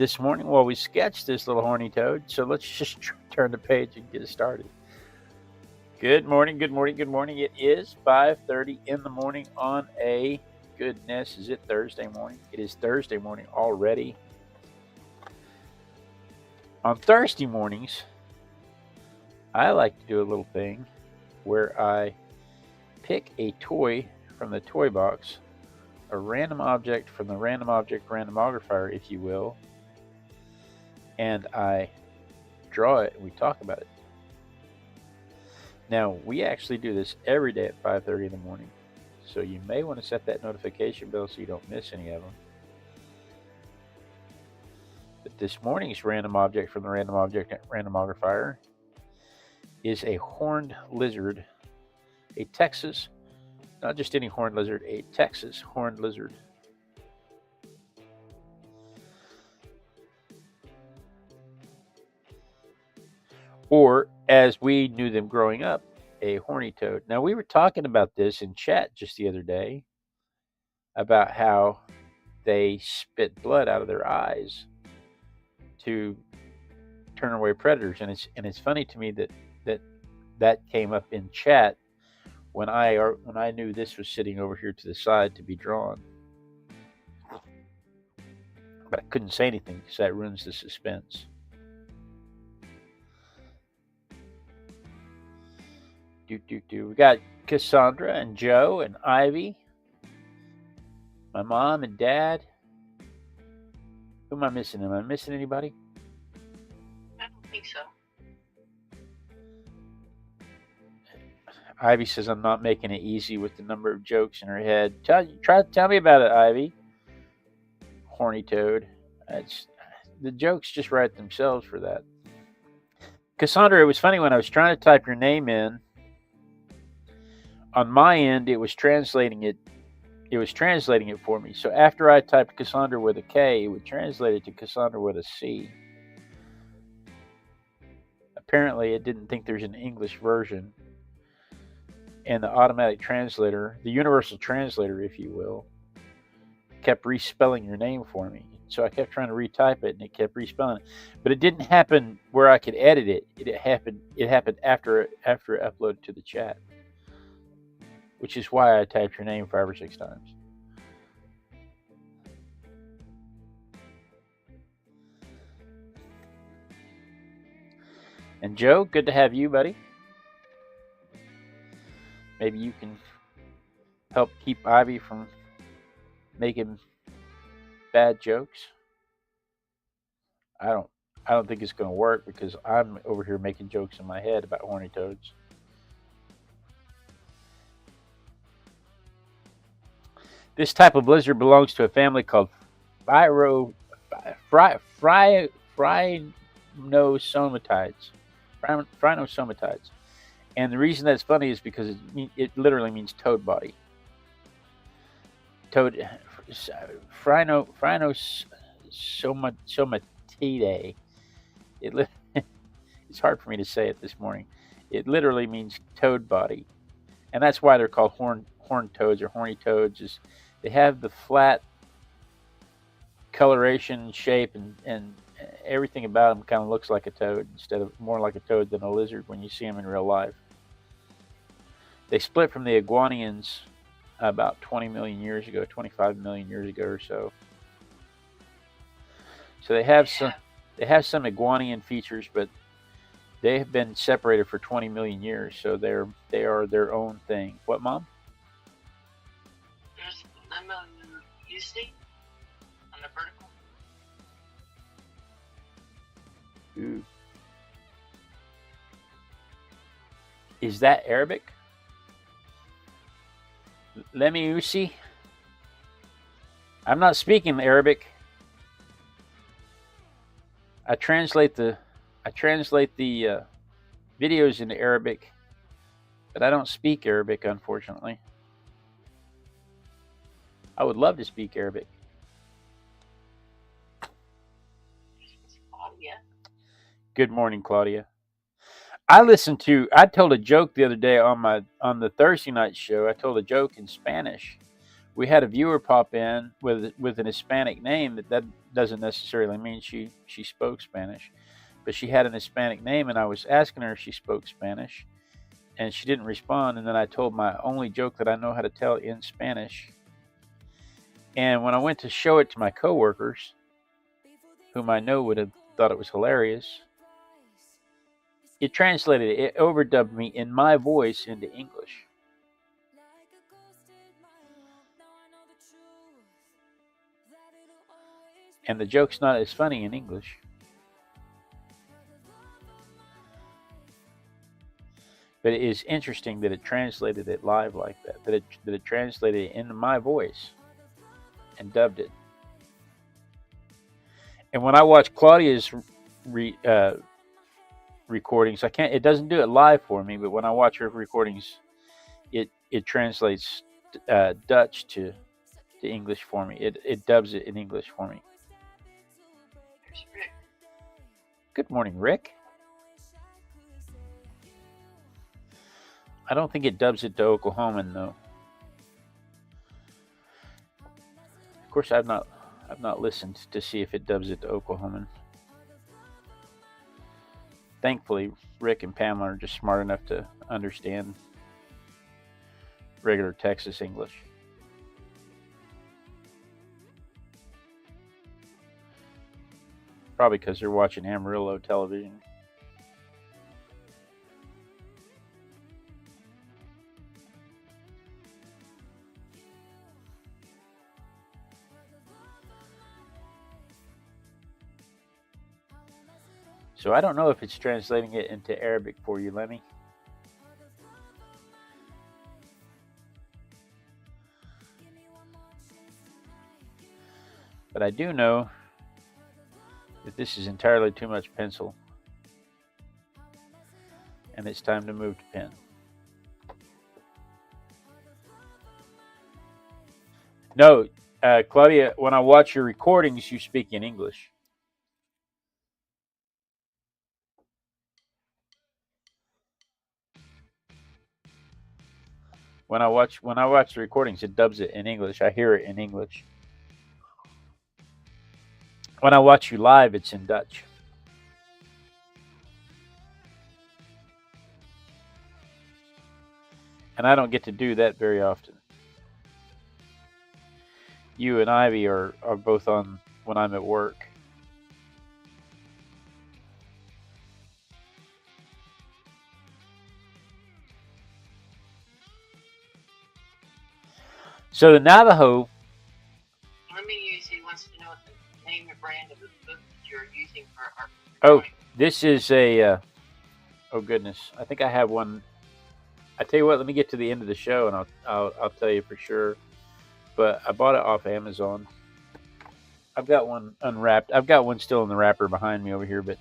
this morning while we sketch this little horny toad. So let's just turn the page and get started. Good morning, good morning, good morning. It is 5:30 in the morning on a, goodness, is it Thursday morning? It is Thursday morning already. On Thursday mornings, I like to do a little thing where I pick a toy from the toy box, a random object from the Random Object Randomogrifier, if you will, and I draw it and we talk about it. Now, we actually do this every day at 5:30 in the morning, so you may want to set that notification bell so you don't miss any of them. But this morning's random object from the Random Object Randomogrifier is a horned lizard, a Texas, not just any horned lizard, a Texas horned lizard. Or, as we knew them growing up, a horny toad. Now, we were talking about this in chat just the other day about how they spit blood out of their eyes to turn away predators, and it's funny to me that came up in chat when I knew this was sitting over here to the side to be drawn, but I couldn't say anything because that ruins the suspense. We got Cassandra and Joe and Ivy, my mom and dad. Who am I missing? Am I missing anybody? I don't think so. Ivy says I'm not making it easy with the number of jokes in her head. Tell me about it, Ivy. Horny toad. The jokes just write themselves for that. Cassandra, it was funny when I was trying to type your name in. On my end, it was translating it. It was translating it for me. So after I typed Cassandra with a K, it would translate it to Cassandra with a C. Apparently, it didn't think there's an English version. And the automatic translator, the universal translator, if you will, kept respelling your name for me. So I kept trying to retype it, and it kept respelling it. But it didn't happen where I could edit it. It happened after it uploaded to the chat, which is why I typed your name 5 or 6 times. And Joe, good to have you, buddy. Maybe you can help keep Ivy from making bad jokes. I don't think it's going to work because I'm over here making jokes in my head about horny toads. This type of lizard belongs to a family called Phrynosomatides. And the reason that's funny is because it literally means toad body. Phrynosomatidae. It's hard for me to say it this morning. It literally means toad body. And that's why they're called horned toads or horny toads. Is they have the flat coloration, shape, and everything about them kind of looks like a toad instead of more like a toad than a lizard when you see them in real life. They split from the iguanians about 20 million years ago, 25 million years ago or so. So they have some iguanian features, but they have been separated for 20 million years, so they are their own thing. What, Mom? There's a lemon you see on the vertical. Ooh. Is that Arabic? Let me see. I'm not speaking Arabic. I translate the videos into Arabic, but I don't speak Arabic, unfortunately. I would love to speak Arabic. Good morning, Claudia. I told a joke the other day on the Thursday night show. I told a joke in Spanish We had a viewer pop in with an Hispanic name. That doesn't necessarily mean she spoke Spanish, but she had an Hispanic name, and I was asking her if she spoke Spanish, and she didn't respond. And then I told my only joke that I know how to tell in Spanish. And when I went to show it to my coworkers, whom I know would have thought it was hilarious, it translated, it overdubbed me in my voice into English. And the joke's not as funny in English. But it is interesting that it translated it live like that. That it translated it into my voice and dubbed it. And when I watch Claudia's recordings, it doesn't do it live for me, but when I watch her recordings, it translates Dutch to English for me. It dubs it in English for me. There's Rick. Good morning, Rick. I don't think it dubs it to Oklahoman though. Of course, I've not listened to see if it dubs it to Oklahoman. Thankfully, Rick and Pamela are just smart enough to understand regular Texas English. Probably because they're watching Amarillo television. So I don't know if it's translating it into Arabic for you, Lemmy. But I do know that this is entirely too much pencil. And it's time to move to pen. No, Claudia, when I watch your recordings, you speak in English. When I watch the recordings, it dubs it in English. I hear it in English. When I watch you live, it's in Dutch. And I don't get to do that very often. You and Ivy are both on when I'm at work. So the Navajo. Let me use. He wants to know what the name and brand of the book that you're using for art. Oh, this is a. Oh goodness, I think I have one. I tell you what, let me get to the end of the show and I'll tell you for sure. But I bought it off Amazon. I've got one unwrapped. I've got one still in the wrapper behind me over here, but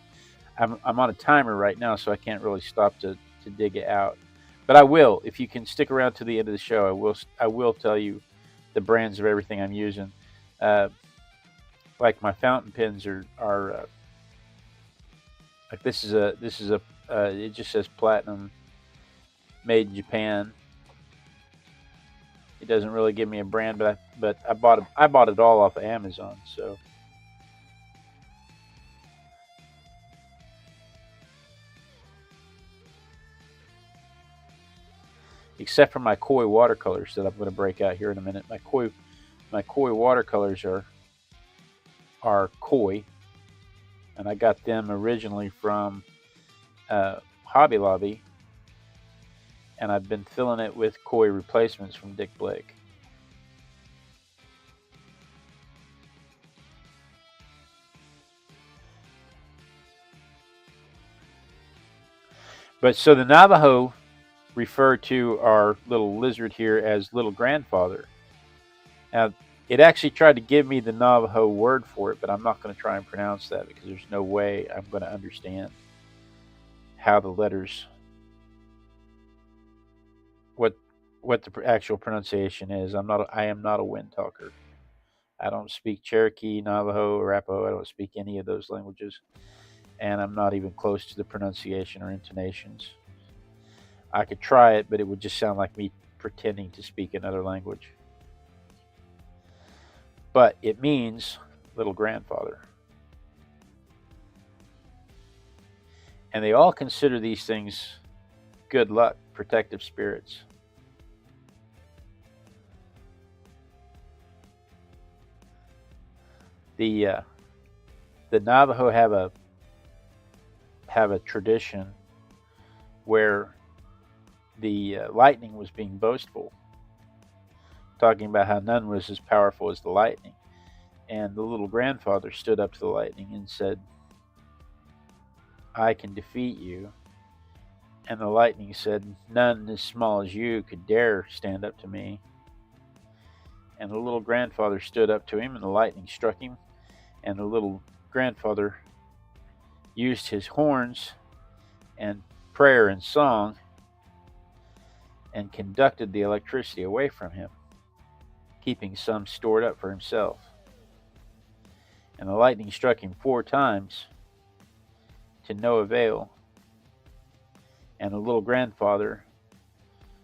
I'm on a timer right now, so I can't really stop to dig it out. But I will, if you can stick around to the end of the show. I will tell you the brands of everything I'm using. Like my fountain pens are like this is a it just says platinum, made in Japan. It doesn't really give me a brand, but I bought it all off of Amazon. So except for my koi watercolors that I'm going to break out here in a minute. My koi watercolors are koi, and I got them originally from Hobby Lobby. And I've been filling it with koi replacements from Dick Blake. But so the Navajo refer to our little lizard here as little grandfather. Now, it actually tried to give me the Navajo word for it, but I'm not going to try and pronounce that because there's no way I'm going to understand how the letters, what the actual pronunciation is. I am not a wind talker. I don't speak Cherokee, Navajo, Arapaho. I don't speak any of those languages, and I'm not even close to the pronunciation or intonations. I could try it, but it would just sound like me pretending to speak another language. but it means little grandfather. And they all consider these things good luck, protective spirits. The Navajo have a tradition where the lightning was being boastful, talking about how none was as powerful as the lightning. And the little grandfather stood up to the lightning and said, "I can defeat you." And the lightning said, "None as small as you could dare stand up to me." And the little grandfather stood up to him, and the lightning struck him. And the little grandfather used his horns and prayer and song and conducted the electricity away from him, keeping some stored up for himself. And the lightning struck him 4 times to no avail. And the little grandfather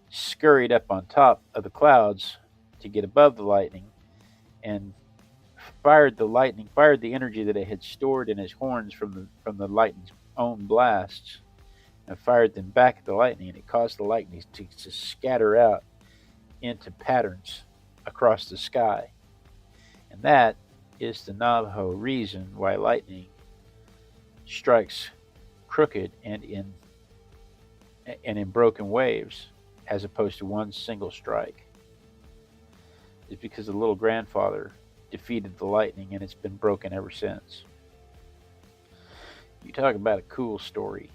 scurried up on top of the clouds to get above the lightning and fired the energy that it had stored in his horns from the lightning's own blasts, and fired them back at the lightning, and it caused the lightning to scatter out into patterns across the sky. And that is the Navajo reason why lightning strikes crooked and in broken waves, as opposed to one single strike. It's because the little grandfather defeated the lightning, and it's been broken ever since. You talk about a cool story.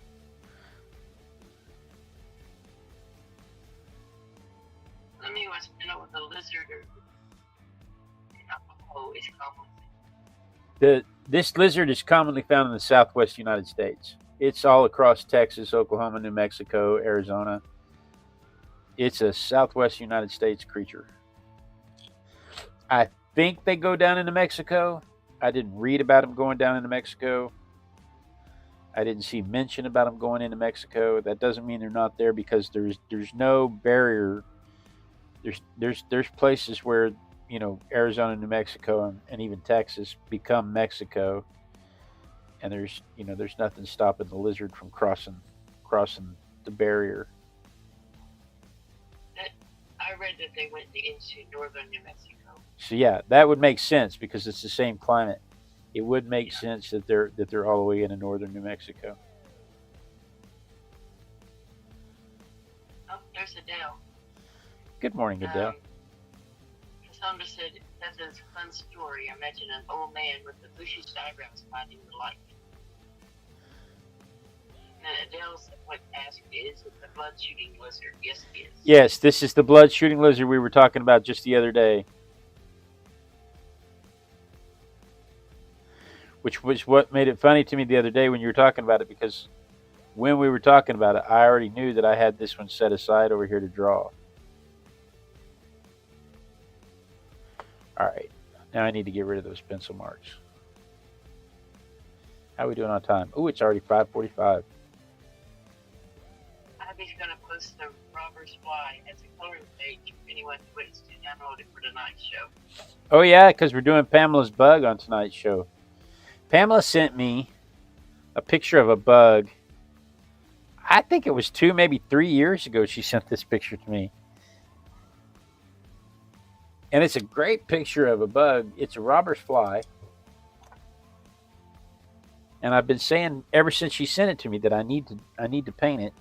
Let me wants to know what the lizard or Navajo is common. This lizard is commonly found in the southwest United States. It's all across Texas, Oklahoma, New Mexico, Arizona. It's a southwest United States creature. I think they go down into Mexico. I didn't read about them going down into Mexico. I didn't see mention about them going into Mexico. That doesn't mean they're not there, because there's no barrier. There's places where, you know, Arizona, New Mexico, and even Texas become Mexico, and there's nothing stopping the lizard from crossing the barrier. I read that they went into northern New Mexico. So yeah, that would make sense because it's the same climate. It would make sense that they're all the way into northern New Mexico. Oh, there's Adele. Good morning, Adele. Cassandra said, that's a fun story. Imagine an old man with the bushiest eyebrows fighting the lightning. And Adele asked, is it the blood-shooting lizard? Yes, it is. Yes, this is the blood-shooting lizard we were talking about just the other day. Which was what made it funny to me the other day when you were talking about it, because when we were talking about it, I already knew that I had this one set aside over here to draw. All right, now I need to get rid of those pencil marks. How are we doing on time? Oh, it's already 5:45. Abby's going to post the Robber's Fly as a coloring page for anyone who wants to download it for tonight's show. Oh, yeah, because we're doing Pamela's bug on tonight's show. Pamela sent me a picture of a bug. I think it was 2, maybe 3 years ago she sent this picture to me. And it's a great picture of a bug. It's a robber's fly. And I've been saying ever since she sent it to me that I need to paint it.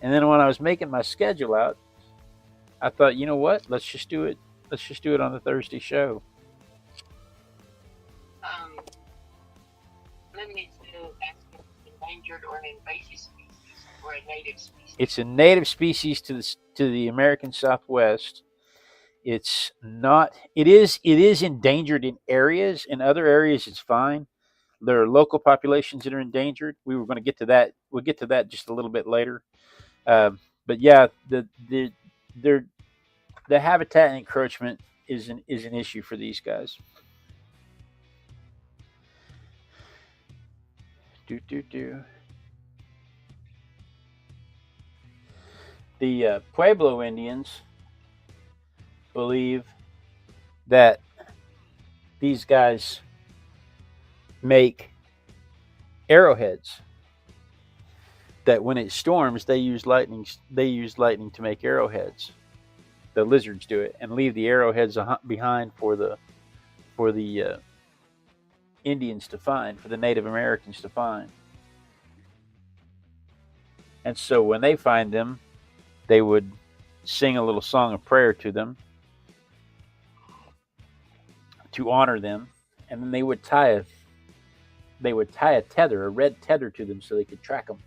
And then when I was making my schedule out, I thought, you know what? Let's just do it. Let's just do it on the Thursday show. Let me ask if it's endangered or an invasive species or a native species. It's a native species to the American Southwest. It's not. It is endangered in areas. In other areas, it's fine. There are local populations that are endangered. We were going to get to that. We'll get to that just a little bit later. But yeah, the habitat encroachment is an issue for these guys. The Pueblo Indians believe that these guys make arrowheads. That when it storms, they use lightning. They use lightning to make arrowheads. The lizards do it and leave the arrowheads behind for the Indians to find, for the Native Americans to find. And so when they find them, they would sing a little song of prayer to them to honor them, and then they would tie a tether, a red tether, to them so they could track them.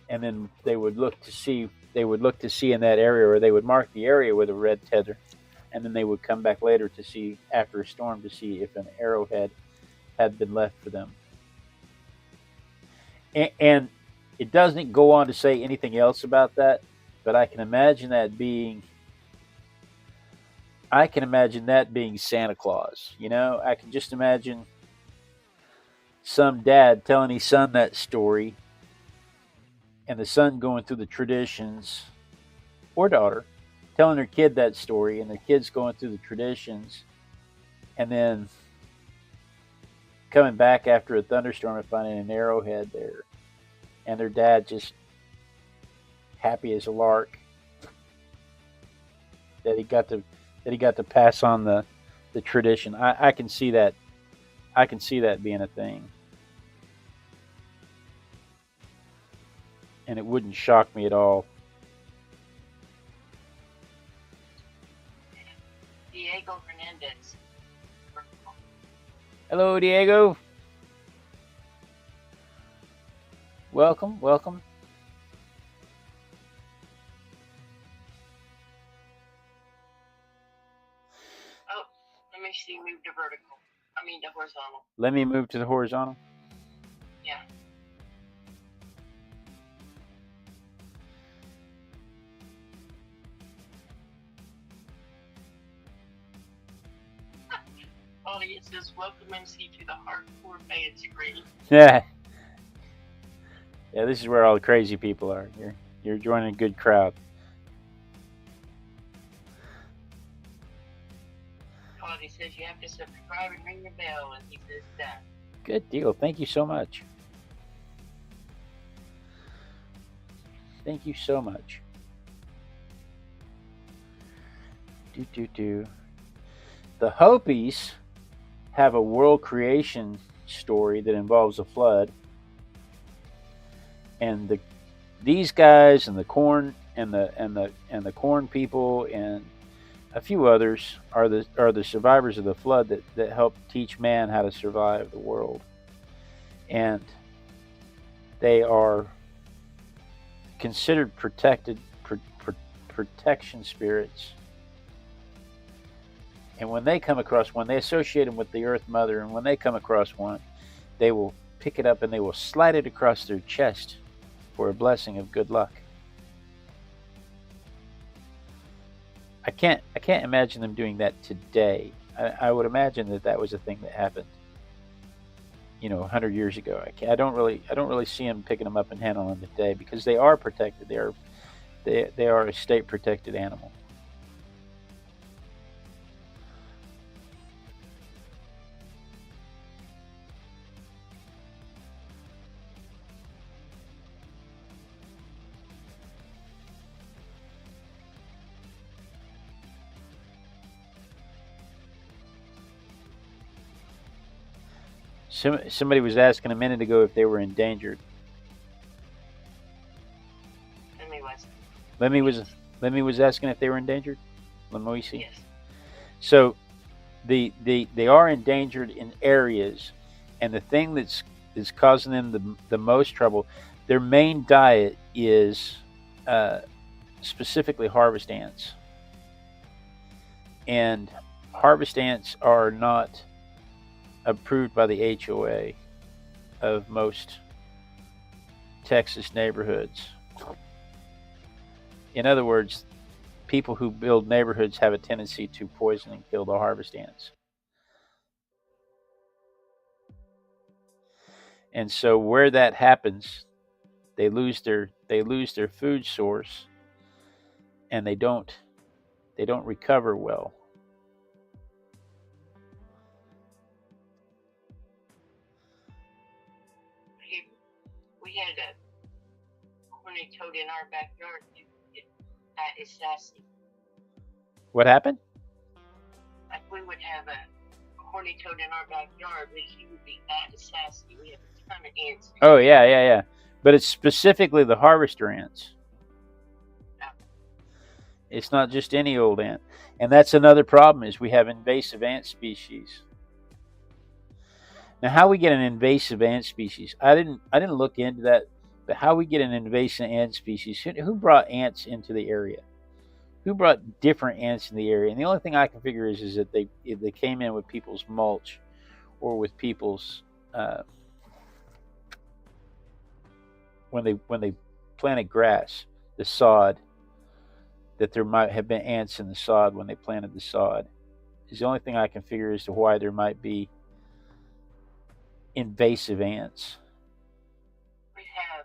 And then they would look to see in that area, or they would mark the area with a red tether, and then they would come back later to see, after a storm, to see if an arrowhead had been left for them. And it doesn't go on to say anything else about that, but I can imagine that being Santa Claus. You know, I can just imagine some dad telling his son that story, and the son going through the traditions, or daughter telling her kid that story, and the kid's going through the traditions, and then coming back after a thunderstorm and finding an arrowhead there, and their dad just happy as a lark that he got to pass on the tradition. I can see that. I can see that being a thing, and it wouldn't shock me at all. Diego Hernandez. Hello, Diego. Welcome, welcome. Oh, let me see. Move to vertical. I mean to horizontal. Let me move to the horizontal. Yeah. It says, welcome MC to the hardcore fan screen. Yeah. Yeah, this is where all the crazy people are. You're joining a good crowd. He says you have to subscribe and ring the bell, and he says done. Good deal. Thank you so much. Thank you so much. The Hopis have a world creation story that involves a flood, and these guys and the corn and the corn people and a few others are the survivors of the flood that helped teach man how to survive the world, and they are considered protection spirits. And when they come across one, they associate them with the Earth Mother, and when they come across one, they will pick it up and they will slide it across their chest for a blessing of good luck. I can't imagine them doing that today. I would imagine that was a thing that happened, 100 years ago. I don't really see them picking them up and handling them today, because they are protected. They are a state protected animal. Somebody was asking a minute ago if they were endangered. Lemmy was asking if they were endangered. Lemoisi. Yes. So, they are endangered in areas, and the thing that's causing them the most trouble, their main diet is specifically harvest ants, and harvest ants are not approved by the HOA of most Texas neighborhoods. In other words, people who build neighborhoods have a tendency to poison and kill the harvest ants. And so where that happens, they lose their food source, and they don't recover well. we had a horny toad in our backyard. That is sassy. What happened? Like we would have a horny toad in our backyard, but he would be that sassy. We have a ton of ants. Oh yeah. But it's specifically the harvester ants. It's not just any old ant. And that's another problem is we have invasive ant species. Now how we get an invasive ant species, I didn't look into that, but how we get an invasive ant species, who brought ants into the area? Who brought different ants in the area? And the only thing I can figure is that they came in with people's mulch or with people's when they planted grass, the sod, that there might have been ants in the sod when they planted the sod. Is the only thing I can figure as to why there might be invasive ants. We have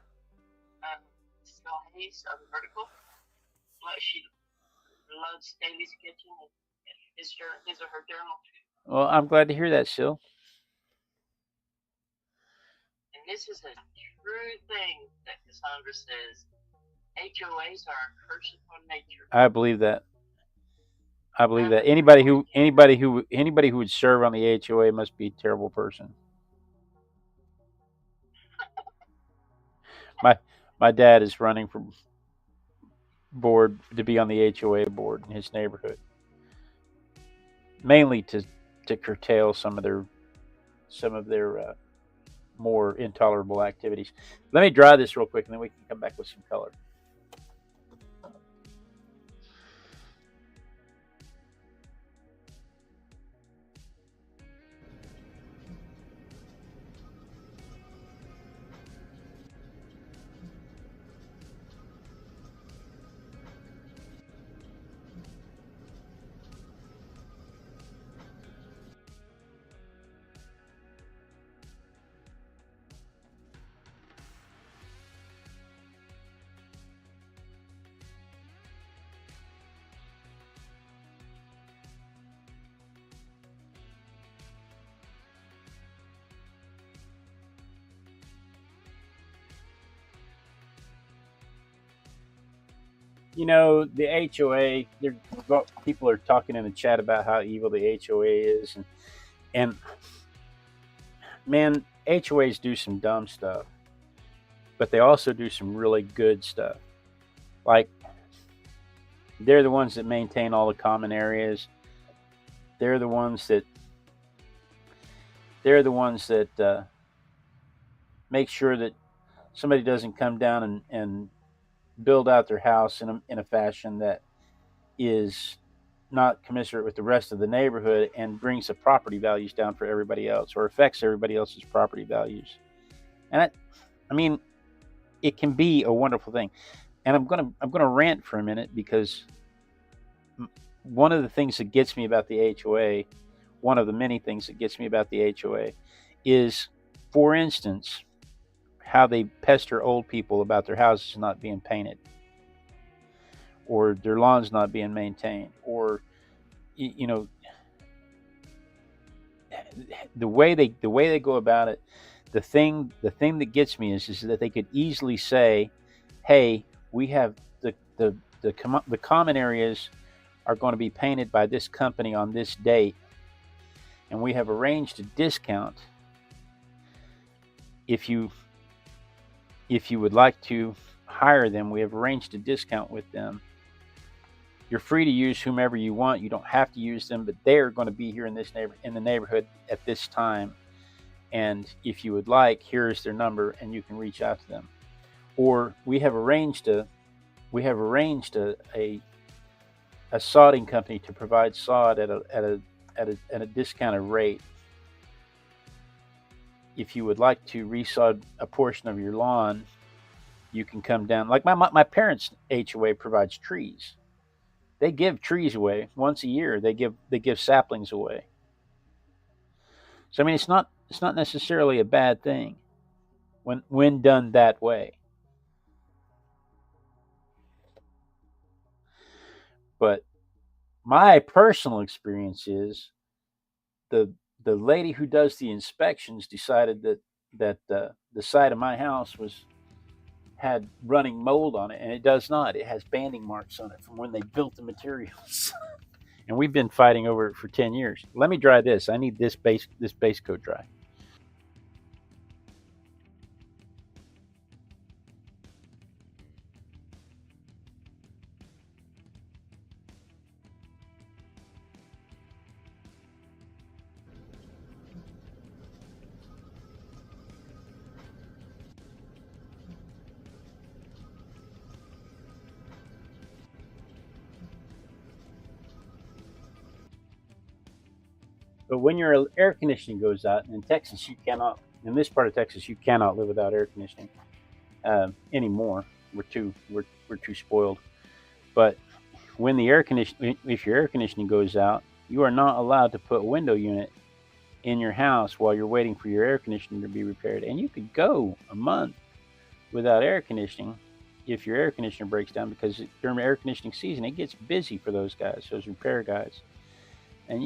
Scott Hayes of Vertical. She loves Daly's Kitchen and his or her journal. Well, I'm glad to hear that, Sil. And this is a true thing that Cassandra says. HOAs are a curse upon nature. I believe that. Anybody who would serve on the HOA must be a terrible person. My dad is running for board to be on the HOA board in his neighborhood, mainly to curtail some of their more intolerable activities. Let me dry this real quick, and then we can come back with some color. You know, the HOA, people are talking in the chat about how evil the HOA is. And man, HOAs do some dumb stuff, but they also do some really good stuff. Like, they're the ones that maintain all the common areas. They're the ones that make sure that somebody doesn't come down and build out their house in a fashion that is not commensurate with the rest of the neighborhood and brings the property values down for everybody else or affects everybody else's property values. And I mean, it can be a wonderful thing. And I'm gonna rant for a minute, because one of the things that gets me about the HOA, one of the many things that gets me about the HOA, is, for instance, how they pester old people about their houses not being painted, or their lawns not being maintained, or the way they go about it. The thing that gets me is that they could easily say, "Hey, we have the common areas are going to be painted by this company on this date, and we have arranged a discount. If you would like to hire them, we have arranged a discount with them. You're free to use whomever you want. You don't have to use them, but they're going to be here in the neighborhood at this time. And if you would like, here's their number, and you can reach out to them. Or we have arranged a sodding company to provide sod at a discounted rate. If you would like to resod a portion of your lawn, you can come down." Like my parents' HOA provides trees. They give trees away once a year. They give saplings away. So I mean, it's not necessarily a bad thing when done that way. But my personal experience is the lady who does the inspections decided that the side of my house was had running mold on it, and it does not. It has banding marks on it from when they built the materials. And we've been fighting over it for 10 years. Let me dry this. I need this base coat dry. But when your air conditioning goes out in Texas, you cannot. In this part of Texas, you cannot live without air conditioning anymore. We're too spoiled. But when the air conditioning, if your air conditioning goes out, you are not allowed to put a window unit in your house while you're waiting for your air conditioning to be repaired. And you could go a month without air conditioning if your air conditioner breaks down, because during air conditioning season it gets busy for those guys, those repair guys. And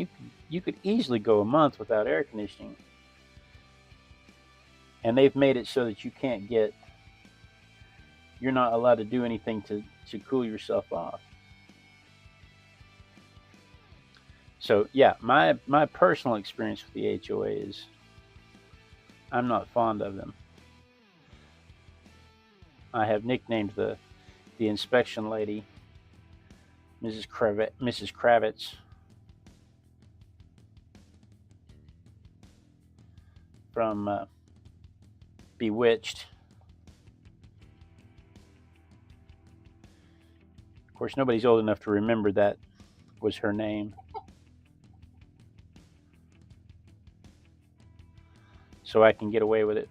you could easily go a month without air conditioning. And they've made it so that you're not allowed to do anything to cool yourself off. So yeah, my personal experience with the HOA is I'm not fond of them. I have nicknamed the inspection lady Mrs. Kravitz from Bewitched. Of course, nobody's old enough to remember that was her name. So I can get away with it.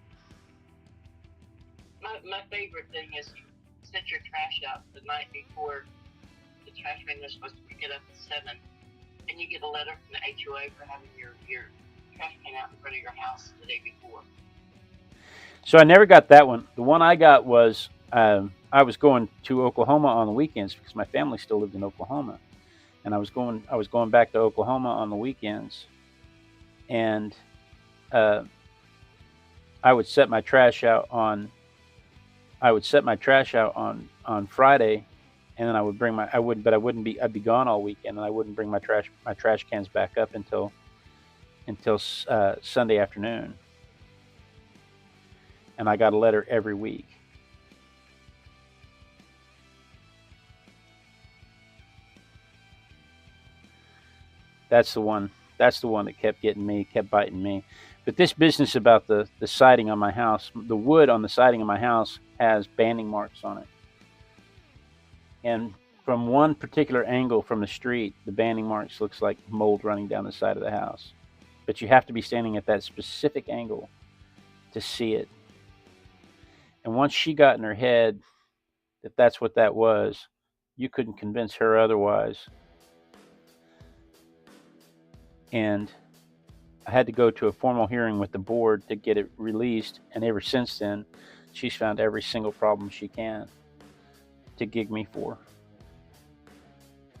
My favorite thing is you set your trash out the night before the trash man is supposed to pick it up at 7, and you get a letter from the HOA for having your trash can out in front of your house the day before. So I never got that one. The one I got was I was going to Oklahoma on the weekends because my family still lived in Oklahoma, and I was going back to Oklahoma on the weekends, and I would set my trash out on Friday, and then I would bring but I wouldn't be I'd be gone all weekend, and I wouldn't bring my trash cans back up until Sunday afternoon. And I got a letter every week. That's the one. That's the one that kept getting me, kept biting me. But this business about the siding on my house, the wood on the siding of my house has banding marks on it. And from one particular angle from the street, the banding marks looks like mold running down the side of the house. But you have to be standing at that specific angle to see it. And once she got in her head that that's what that was, you couldn't convince her otherwise. And I had to go to a formal hearing with the board to get it released. And ever since then, she's found every single problem she can to gig me for.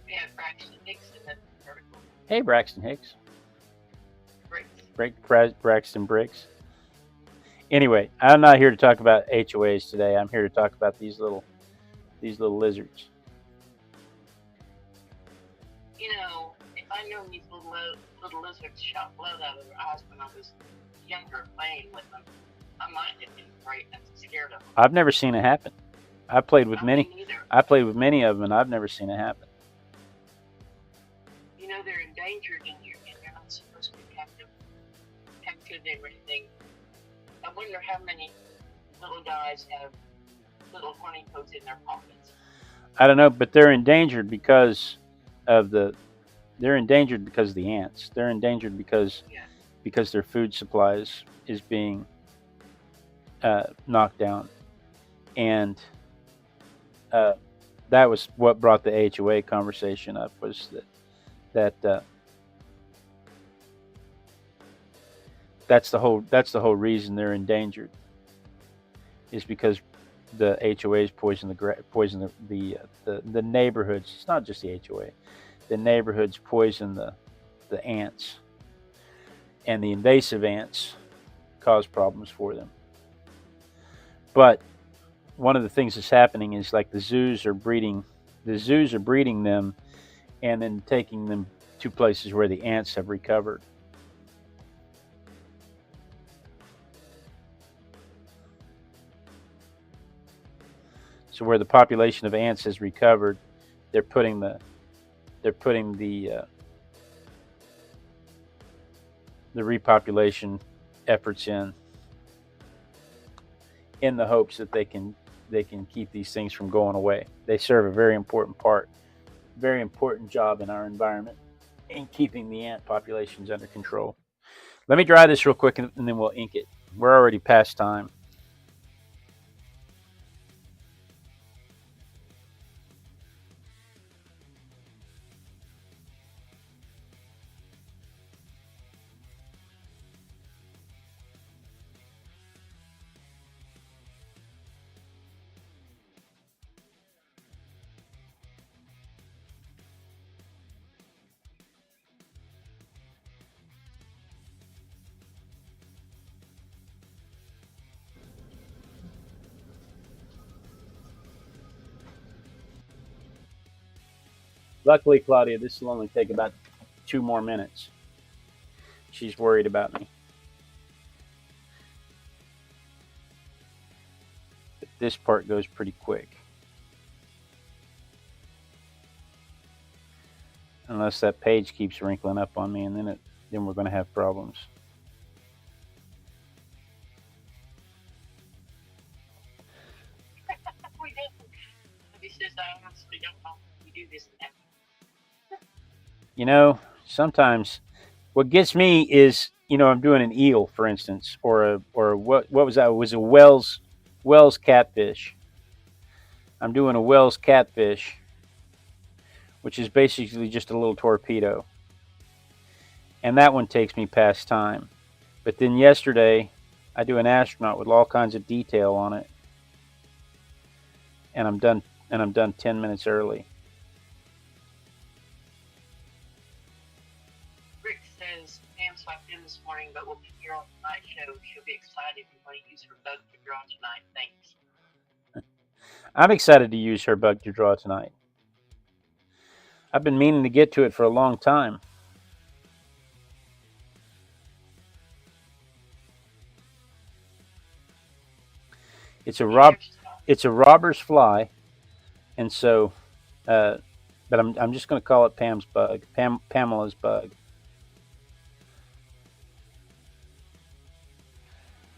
We have Braxton Hicks in the article. Hey, Braxton Hicks. Bricks. Braxton Bricks. Anyway, I'm not here to talk about HOAs today. I'm here to talk about these little lizards. You know, if I know these little lizards shot blood out of their eyes when I was younger playing with them, I might have been afraid and scared of them. I've never seen it happen. I played with many of them, and I've never seen it happen. You know, they're endangered, and you're not supposed to be captive or anything. I wonder how many little guys have little horny toads in their pockets. I don't know, but they're endangered because of the ants. They're endangered because their food supplies is being knocked down, and that was what brought the HOA conversation up. Was that that's the whole reason they're endangered, is because the HOAs poison the neighborhoods. It's not just the HOA. The neighborhoods poison the ants, and the invasive ants cause problems for them. But one of the things that's happening is like the zoos are breeding them and then taking them to places where the ants have recovered. So where the population of ants has recovered, they're putting the repopulation efforts in the hopes that they can keep these things from going away. They serve a very important job in our environment in keeping the ant populations under control. Let me dry this real quick and then we'll ink it. We're already past time. Luckily, Claudia, this will only take about 2 more minutes. She's worried about me. But this part goes pretty quick. Unless that page keeps wrinkling up on me, and then we're going to have problems. We didn't. He says, I honestly don't know if we do this now. You know, sometimes what gets me is, I'm doing an eel, for instance, or what was that? It was a Wells catfish. I'm doing a Wells catfish, which is basically just a little torpedo. And that one takes me past time. But then yesterday, I do an astronaut with all kinds of detail on it. And I'm done 10 minutes early. Rick says, Pam swiped in this morning, but we'll be here on tonight's show. She'll be excited if you want to use her bug to draw tonight. Thanks. I'm excited to use her bug to draw tonight. I've been meaning to get to it for a long time. It's a robber's fly, and so, but I'm just going to call it Pam's bug, Pamela's bug.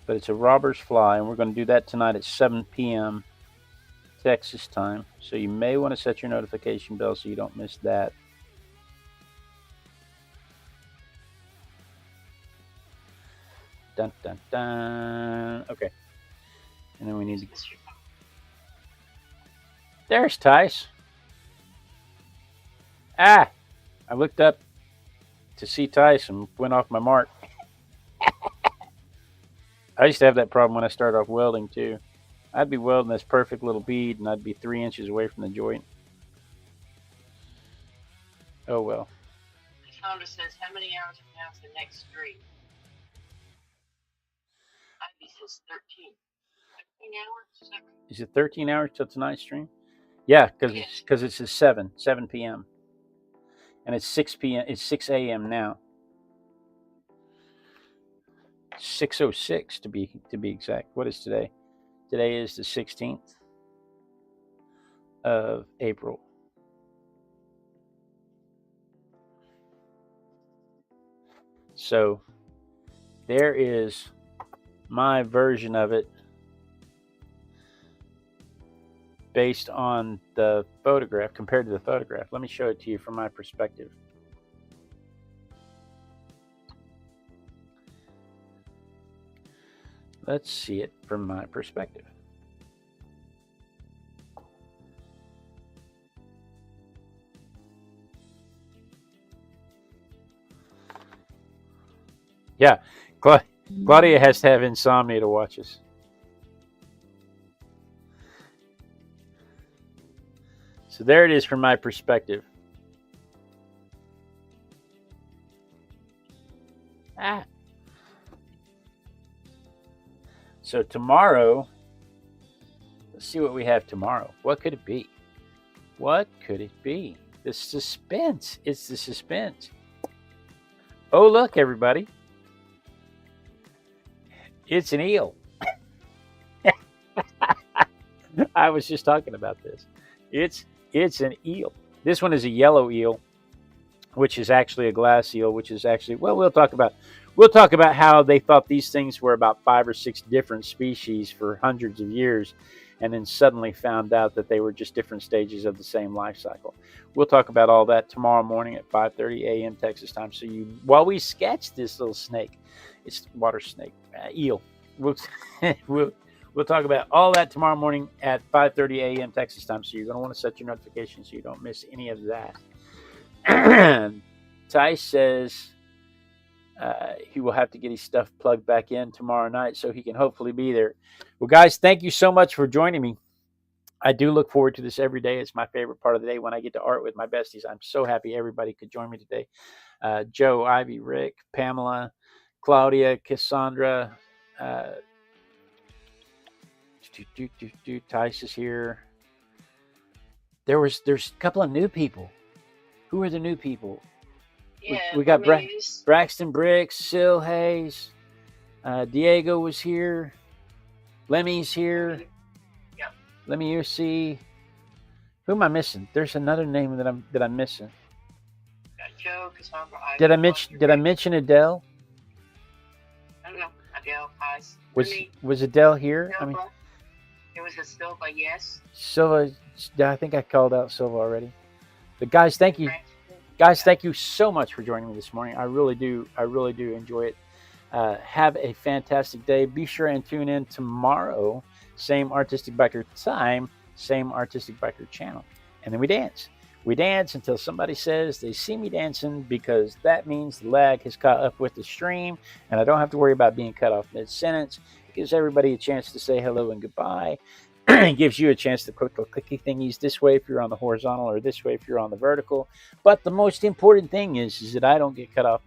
But it's a robber's fly, and we're going to do that tonight at 7 p.m. Texas time. So you may want to set your notification bell so you don't miss that. Dun dun dun. Okay. And then we need to. There's Tice. I looked up to see Tice and went off my mark. I used to have that problem when I started off welding too. I'd be welding this perfect little bead and I'd be 3 inches away from the joint. Oh well. Sandra says, how many hours from now is the next stream? Ivy says 13. 13 hours? Is it 13 hours till tonight's stream? Yeah, because it's at 7 p.m. And it's 6 p.m. It's 6 a.m. now. 6:06 to be exact. What is today? Today is the 16th of April. So there is my version of it based on the photograph, compared to the photograph. Let me show it to you from my perspective. Let's see it from my perspective. Yeah, Claudia has to have insomnia to watch us. So there it is from my perspective. So tomorrow, let's see what we have tomorrow. What could it be? What could it be? The suspense. It's the suspense. Oh, look, everybody. It's an eel. I was just talking about this. It's an eel. This one is a yellow eel, which is actually a glass eel, which is actually, well, we'll talk about how they thought these things were about 5 or 6 different species for hundreds of years, and then suddenly found out that they were just different stages of the same life cycle. We'll talk about all that tomorrow morning at 5:30 a.m. Texas time. So while we sketch this little snake, it's water snake, eel. We'll we'll talk about all that tomorrow morning at 5:30 a.m. Texas time. So you're going to want to set your notifications so you don't miss any of that. Ty says he will have to get his stuff plugged back in tomorrow night so he can hopefully be there. Well, guys, thank you so much for joining me. I do look forward to this every day. It's my favorite part of the day when I get to art with my besties. I'm so happy everybody could join me today. Joe, Ivy, Rick, Pamela, Claudia, Cassandra, Tice is here. There's a couple of new people. Who are the new people? Yeah, we got Braxton Bricks, Sil Hayes, Diego was here, Lemmy's here. Yep. Let me see. Who am I missing? There's another name that I'm missing. Joe, Cassandra, Did I mention Adele? I don't know. Adele, Paz. Was Adele here? Silva. I mean, it was a Silva, yes. Silva. I think I called out Silva already. But guys, thank you. Guys, thank you so much for joining me this morning. I really do enjoy it. Have a fantastic day. Be sure and tune in tomorrow. Same Artistic Biker time, same Artistic Biker channel. And then we dance. We dance until somebody says they see me dancing, because that means the lag has caught up with the stream and I don't have to worry about being cut off mid-sentence. It gives everybody a chance to say hello and goodbye. It gives you a chance to click the clicky thingies this way if you're on the horizontal, or this way if you're on the vertical. But the most important thing is that I don't get cut off